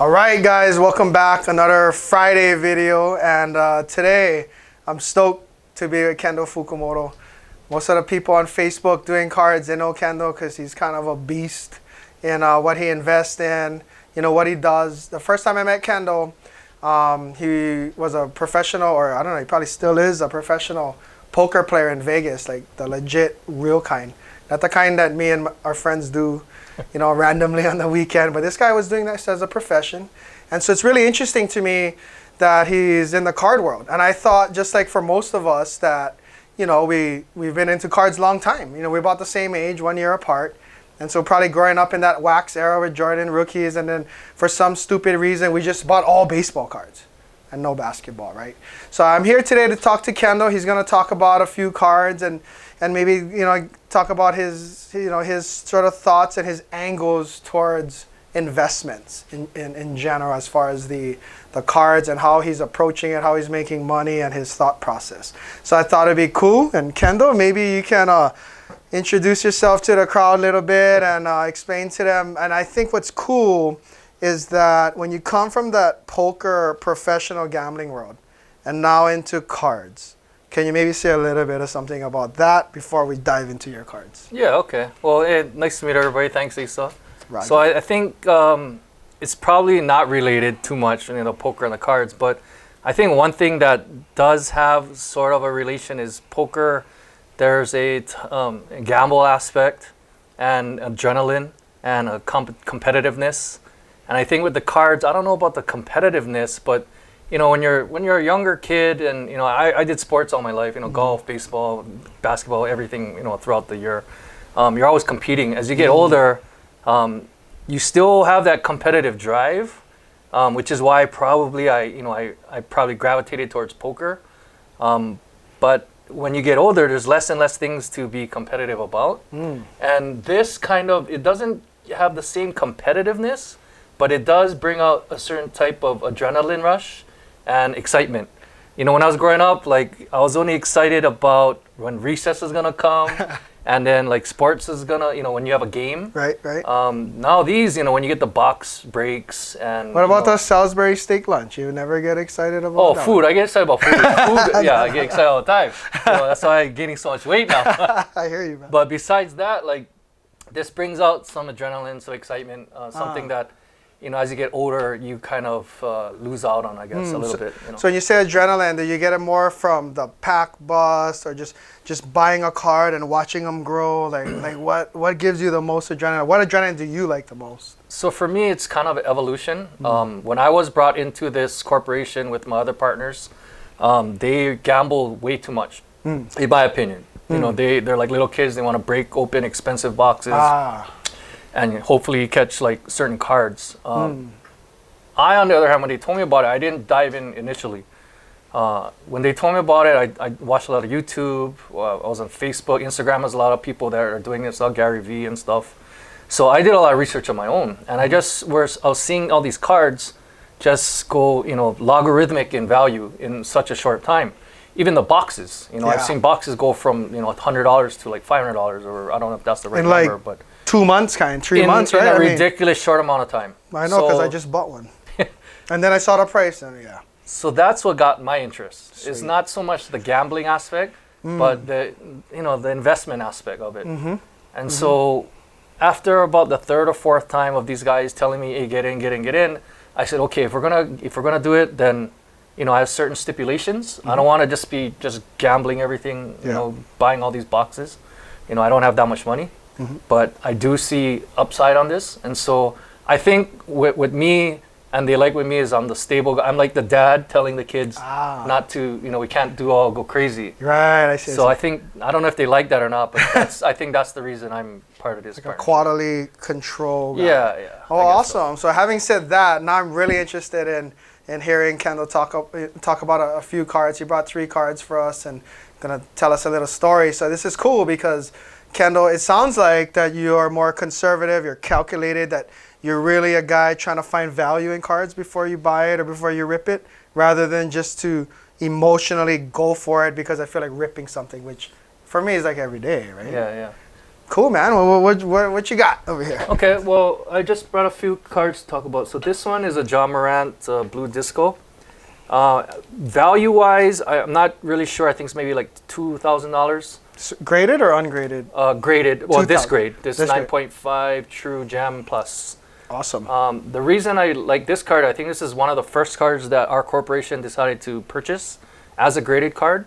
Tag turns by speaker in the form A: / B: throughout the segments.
A: All right, guys, welcome back. Another Friday video, and today I'm stoked to be with Kendall Fukumoto. Most of the people on Facebook doing cards, they know Kendall because he's kind of a beast in what he invests in, what he does. The first time I met Kendall, he was a professional, or I don't know, he probably still is a professional poker player in Vegas, like the legit, real kind. Not the kind that me and our friends do, randomly on the weekend. But this guy was doing this as a profession. And so it's really interesting to me that he's in the card world. And I thought, just like for most of us, that, we've been into cards a long time. We're about the same age, 1 year apart. And so probably growing up in that wax era with Jordan rookies, and then for some stupid reason, we just bought all baseball cards and no basketball, right? So I'm here today to talk to Kendall. He's going to talk about a few cards and maybe, talk about his, his sort of thoughts and his angles towards investments in general, as far as the cards and how he's approaching it, how he's making money, and his thought process. So I thought it'd be cool. And Kendall, maybe you can introduce yourself to the crowd a little bit and explain to them. And I think what's cool is that when you come from that poker professional gambling world and now into cards, can you maybe say a little bit of something about that before we dive into your cards?
B: Yeah, okay. Well, nice to meet everybody. Thanks, Issa.
A: Roger.
B: So I think it's probably not related too much, poker and the cards, but I think one thing that does have sort of a relation is poker. There's a gamble aspect and adrenaline and a competitiveness. And I think with the cards, I don't know about the competitiveness, but when you're a younger kid, and I did sports all my life, golf, baseball, basketball, everything, throughout the year. You're always competing. As you get older, you still have that competitive drive, which is why probably I probably gravitated towards poker. But when you get older, there's less and less things to be competitive about. And this it doesn't have the same competitiveness, but it does bring out a certain type of adrenaline rush and excitement. When I was growing up, I was only excited about when recess is gonna come, and then sports is gonna, when you have a game.
A: Right.
B: Now these, when you get the box breaks and.
A: What about the Salisbury steak lunch? You never get excited about?
B: Oh, food! I get excited about food. Yeah, I get excited all the time. That's why I'm gaining so much weight now.
A: I hear you, man.
B: But besides that, this brings out some adrenaline, some excitement, something that. As you get older, you kind of lose out on, I guess, a little bit.
A: So when you say adrenaline, do you get it more from the pack bust, or just buying a card and watching them grow? What gives you the most adrenaline? What adrenaline do you like the most?
B: So for me, it's kind of evolution. When I was brought into this corporation with my other partners, they gamble way too much, in my opinion. They're like little kids. They want to break open expensive boxes. And hopefully catch certain cards. I, on the other hand, when they told me about it, I didn't dive in initially. When they told me about it, I watched a lot of YouTube. I was on Facebook, Instagram. There's a lot of people that are doing this, Gary Vee and stuff. So I did a lot of research on my own, and I was seeing all these cards just go, logarithmic in value in such a short time. Even the boxes, I've seen boxes go from $100 to $500, or I don't know if that's the right number, but.
A: 2 months, 3 months, right?
B: In a ridiculous short amount of time.
A: I know, because I just bought one. And then I saw the price, and yeah.
B: So that's what got my interest. Sweet. It's not so much the gambling aspect, but the investment aspect of it. And so after about the third or fourth time of these guys telling me, hey, get in, I said, okay, if we're gonna do it, then I have certain stipulations. I don't want to just be gambling everything, buying all these boxes. I don't have that much money. But I do see upside on this, and so I think with me, and they like with me, is I'm the stable guy. I'm like the dad telling the kids not to, we can't go crazy.
A: Right, I see.
B: So I think, I don't know if they like that or not, but I think that's the reason I'm part of this.
A: Like a quarterly control guy.
B: Yeah.
A: Oh, awesome. So having said that, now I'm really interested in hearing Kendall talk about a few cards. He brought 3 cards for us and gonna tell us a little story. So this is cool because Kendall, it sounds like that you are more conservative, you're calculated, that you're really a guy trying to find value in cards before you buy it or before you rip it, rather than just to emotionally go for it because I feel like ripping something, which for me is every day, right?
B: Yeah.
A: Cool, man. What you got over here?
B: Okay, well, I just brought a few cards to talk about. So this one is a John Morant Blue Disco. Value-wise, I'm not really sure. I think it's maybe like $2,000.
A: Graded or ungraded?
B: Graded. Well, this
A: 2,000.
B: grade. This
A: This grade.
B: 9.5 True Gem Plus.
A: Awesome.
B: The reason I like this card, I think this is one of the first cards that our corporation decided to purchase as a graded card.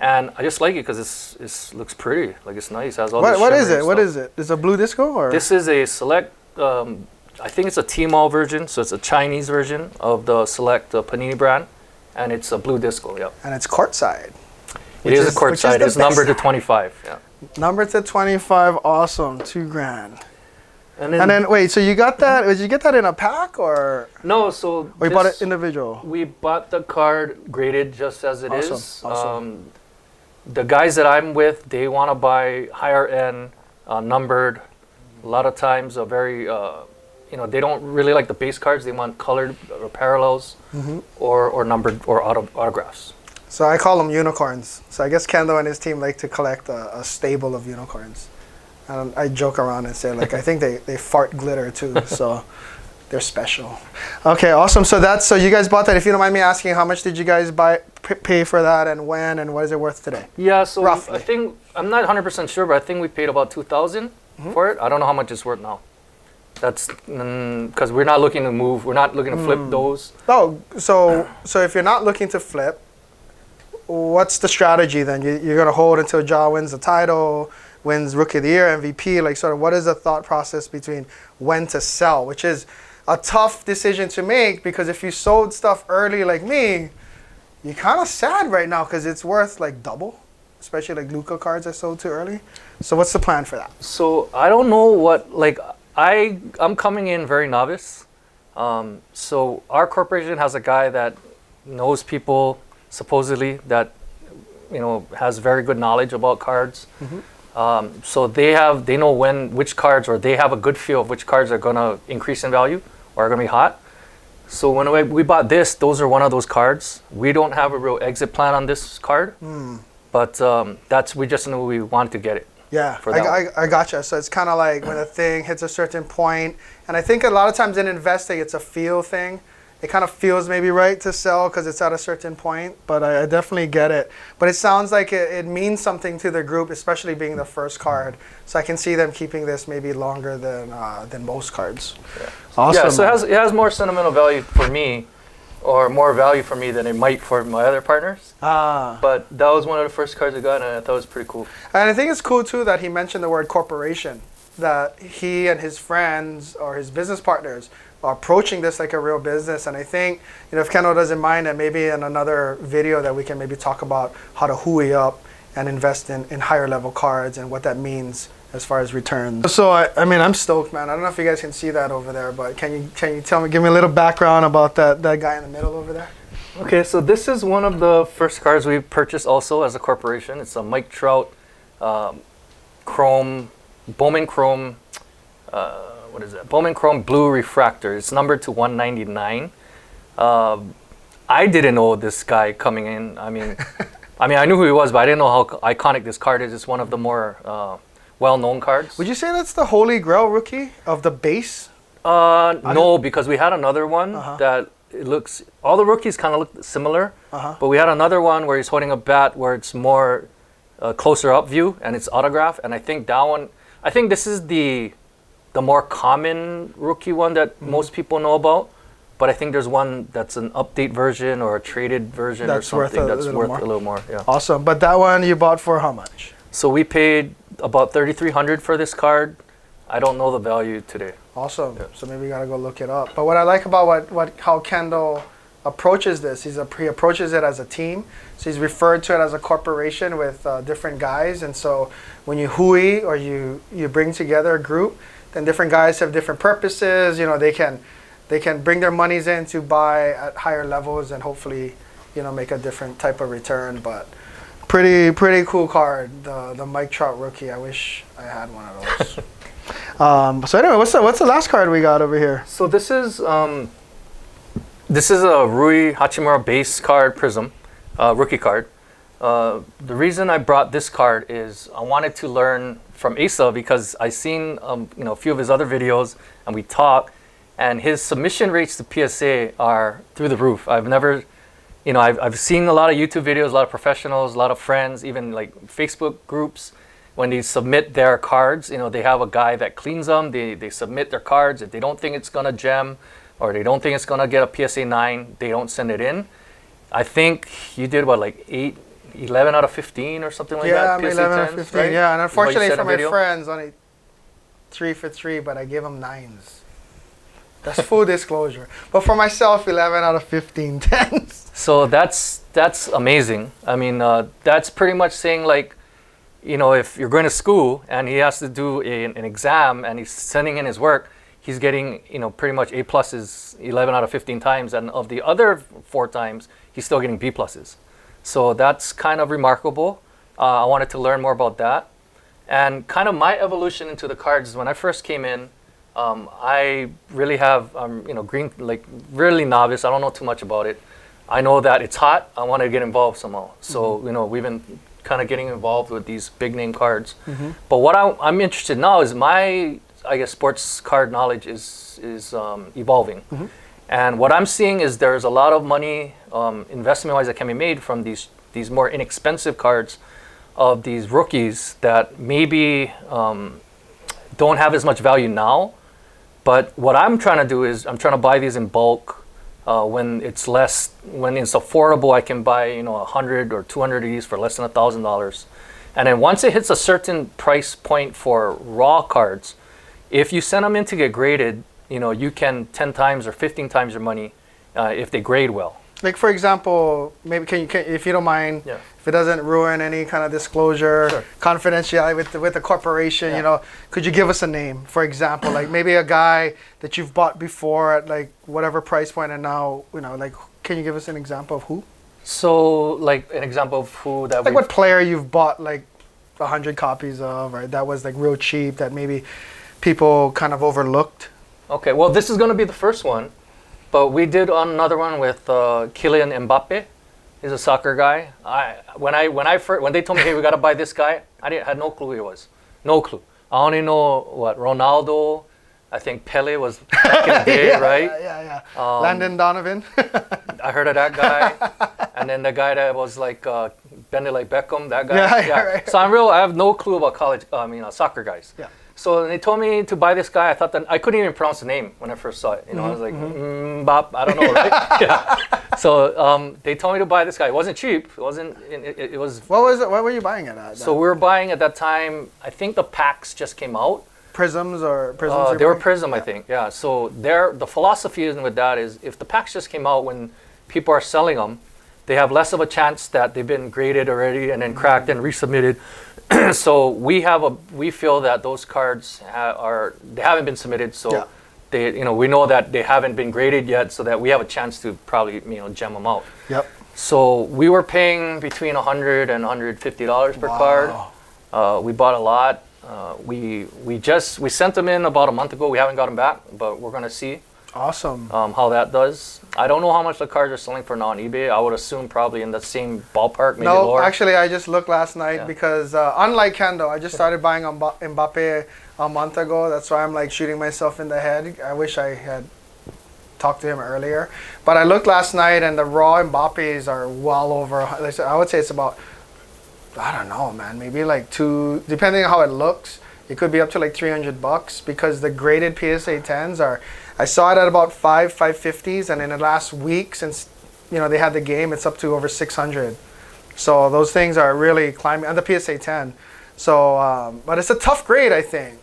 B: And I just like it because it looks pretty. Like, it's nice. It has all this
A: What is
B: shimmer
A: it?
B: and
A: What
B: stuff.
A: is it? Is it a blue disco or?
B: This is a select, I think it's a Tmall version, so it's a Chinese version of the select Panini brand, and it's a blue disco, yeah.
A: And it's courtside.
B: It is a courtside. It's numbered to 25, yeah.
A: Number to 25, awesome, $2,000.
B: And
A: And then wait, so you got that? Did you get that in a pack or?
B: no, so
A: Or you bought it individual?
B: we bought the card graded just as it is.
A: Awesome.
B: The guys that I'm with, they want to buy higher end, numbered. A lot of times, very, they don't really like the base cards. They want colored or parallels, or numbered or autographs.
A: So I call them unicorns. So I guess Kendall and his team like to collect a stable of unicorns. And I joke around and say, like, I think they fart glitter too, so they're special. Okay, awesome. So you guys bought that. If you don't mind me asking, how much did you guys pay for that, and when, and what is it worth today?
B: Yeah, so
A: Roughly.
B: I think I'm not 100% sure, but I think we paid about $2,000 for it. I don't know how much it's worth now. That's because we're not looking to move. We're not looking to flip those.
A: Oh, so if you're not looking to flip, what's the strategy then? You're gonna hold until Ja wins the title, wins Rookie of the Year, MVP. Like, sort of, what is the thought process between when to sell, which is a tough decision to make, because if you sold stuff early like me, you're kind of sad right now because it's worth like double, especially like Luka cards I sold too early. So what's the plan for that?
B: So I don't know what, like, I'm coming in very novice. So our corporation has a guy that knows people, supposedly, that has very good knowledge about cards. So they know which cards, or they have a good feel of which cards are gonna increase in value or are gonna be hot. So when we bought this, those are one of those cards. We don't have a real exit plan on this card, but we just knew we wanted to get it.
A: Yeah,
B: For that
A: I gotcha. So it's kind of like when a thing hits a certain point, and I think a lot of times in investing, it's a feel thing. It kind of feels maybe right to sell because it's at a certain point, but I definitely get it. But it sounds like it means something to the group, especially being the first card. So I can see them keeping this maybe longer than most cards.
B: Yeah.
A: Awesome.
B: Yeah, so it has more sentimental value for me, or more value for me than it might for my other partners. But that was one of the first cards I got, and I thought it was pretty cool.
A: And I think it's cool too that he mentioned the word corporation, that he and his friends or his business partners are approaching this like a real business. And I think, if Kendall doesn't mind, and maybe in another video that we can maybe talk about how to hui up and invest in higher level cards and what that means as far as returns. So I'm stoked, man. I don't know if you guys can see that over there, but can you give me a little background about that guy in the middle over there?
B: Okay, so this is one of the first cards we purchased also as a corporation. It's a Mike Trout Bowman Chrome, what is that? Bowman Chrome Blue Refractor. It's numbered to 199. I didn't know this guy coming in. I mean, I knew who he was, but I didn't know how iconic this card is. It's one of the more well-known cards.
A: Would you say that's the holy grail rookie of the base?
B: No, because we had another one that all the rookies kind of look similar, but we had another one where he's holding a bat where it's more closer up view and it's autograph. And I think this is the more common rookie one that most people know about. But I think there's one that's an update version or a traded version
A: That's
B: or something
A: worth
B: that's worth a little more. Yeah.
A: Awesome. But that one you bought for how much?
B: So we paid about $3,300 for this card. I don't know the value today.
A: Awesome. Yeah. So maybe you gotta go look it up. But what I like about how Kendall approaches this, he approaches it as a team. So he's referred to it as a corporation with different guys. And so when you hui or you bring together a group, then different guys have different purposes. They can bring their monies in to buy at higher levels and hopefully, make a different type of return. But pretty cool card, the Mike Trout rookie. I wish I had one of those. So anyway, what's the last card we got over here?
B: So this is a Rui Hachimura base card Prism, rookie card. The reason I brought this card is I wanted to learn from Asa because I seen a few of his other videos and we talk, and his submission rates to PSA are through the roof. I've never, I've seen a lot of YouTube videos, a lot of professionals, a lot of friends, even like Facebook groups. When they submit their cards, they have a guy that cleans them. They submit their cards. If they don't think it's gonna gem, or they don't think it's gonna get a PSA 9, they don't send it in. I think you did what, like 11 out of 15 or something like that?
A: Yeah, I'm 11 out of 15.
B: Right?
A: Yeah, and unfortunately for my
B: video?
A: friends, only 3 for 3, but I gave them 9s. That's full disclosure. But for myself, 11 out of 15 10s.
B: So that's amazing. I mean, that's pretty much saying like, if you're going to school and he has to do an exam and he's sending in his work, he's getting, pretty much A pluses 11 out of 15 times. And of the other 4 times, he's still getting B pluses. So that's kind of remarkable. I wanted to learn more about that. And kind of my evolution into the cards is when I first came in, I really have, green, like really novice. I don't know too much about it. I know that it's hot. I want to get involved somehow. So, we've been kind of getting involved with these big name cards. But what I'm interested now is my, I guess, sports card knowledge is evolving. And what I'm seeing is there's a lot of money, investment-wise, that can be made from these more inexpensive cards of these rookies that maybe don't have as much value now. But what I'm trying to do is I'm trying to buy these in bulk. When it's affordable, I can buy 100 or 200 of these for less than $1,000. And then once it hits a certain price point for raw cards, if you send them in to get graded, you can 10 times or 15 times your money if they grade well.
A: Like for example, maybe can if you don't mind, if it doesn't ruin any kind of disclosure, confidentiality with the corporation, could you give us a name? For example, like maybe a guy that you've bought before at like whatever price point, and now like can you give us an example of who?
B: So like an example of who that
A: like what player you've bought like 100 copies of, or that was like real cheap that maybe people kind of overlooked. Okay,
B: well this is going to be the first one. But we did another one with Kylian Mbappe. He's a soccer guy. When they told me, hey, we got to buy this guy, I had no clue who he was. No clue. I only know what Ronaldo. I think Pele was back in the day, right?
A: Yeah. Landon Donovan.
B: I heard of that guy. And then the guy that was like bending like Beckham, that guy.
A: Yeah. Right.
B: So I have no clue about soccer guys.
A: Yeah.
B: So they told me to buy this guy. I thought that I couldn't even pronounce the name when I first saw it. I was like, Mbap, I don't know, right? Yeah. So they told me to buy this guy. It wasn't cheap. It wasn't. It was.
A: What was it? What were you buying it at?
B: So we were buying at that time. I think the packs just came out.
A: Prisms.
B: They were Prism, I think. Yeah. So the philosophy is with that is if the packs just came out when people are selling them, they have less of a chance that they've been graded already and then cracked and resubmitted. So we feel that those cards they haven't been submitted, so they we know that they haven't been graded yet, so that we have a chance to probably gem them out.
A: Yep.
B: So we were paying between $100 and $150 per card. We bought a lot. We sent them in about a month ago. We haven't got them back, but we're gonna see.
A: Awesome.
B: How that does. I don't know how much the cards are selling for now on eBay. I would assume probably in the same ballpark, maybe lower.
A: No, actually, I just looked last night because unlike Kendall, I just started buying Mbappe a month ago. That's why I'm like shooting myself in the head. I wish I had talked to him earlier. But I looked last night, and the raw Mbappes are well over. I would say it's about, I don't know, man, maybe like depending on how it looks, it could be up to like $300 because the graded PSA 10s are. I saw it at about 550s, and in the last week since they had the game, it's up to over 600. So those things are really climbing, and the PSA 10. So, but it's a tough grade, I think.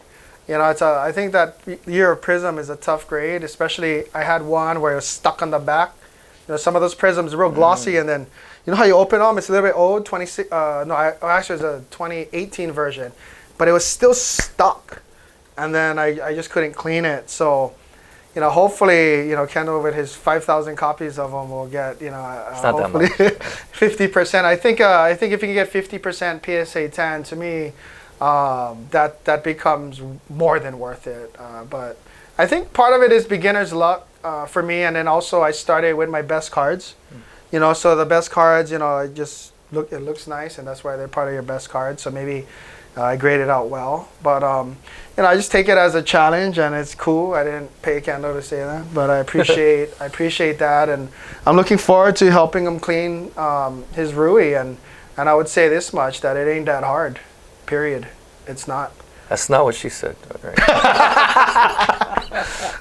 A: I think that Year of Prism is a tough grade, especially I had one where it was stuck on the back. Some of those prisms are real glossy, and then how you open them, it's a little bit old. Actually, it's a 2018 version, but it was still stuck, and then I just couldn't clean it. So. Hopefully, Kendall with his 5,000 copies of them will get, hopefully 50%. I think if you can get 50% PSA 10, to me, that becomes more than worth it. But I think part of it is beginner's luck for me, and then also I started with my best cards. So the best cards, it looks nice, and that's why they're part of your best cards. So maybe I graded out well, but you know, I just take it as a challenge, and it's cool. I didn't pay Kendall to say that, but I appreciate that, and I'm looking forward to helping him clean his Rui, and I would say this much, that it ain't that hard. Period. It's not.
B: That's not what she said. Right?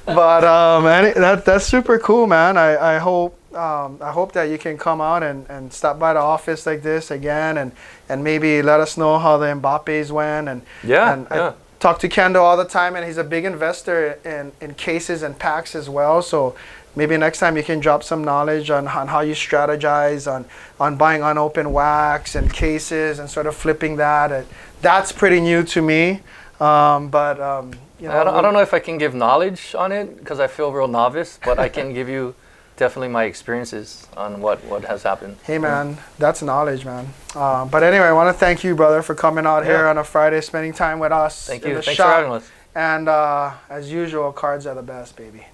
A: But that's super cool, man. I hope that you can come out and stop by the office like this again, and maybe let us know how the Mbappe's went. And I talk to Kendall all the time, and he's a big investor in cases and packs as well. So maybe next time you can drop some knowledge on how you strategize on buying unopened wax and cases and sort of flipping that. That's pretty new to me. You know,
B: I don't know if I can give knowledge on it because I feel real novice, but I can give you definitely my experiences on what has happened.
A: Hey man, that's knowledge, man. But anyway, I want to thank you, brother, for coming out here on a Friday, spending time with us.
B: Thank you. Thanks
A: shop.
B: for having us.
A: And as usual, cards are the best, baby.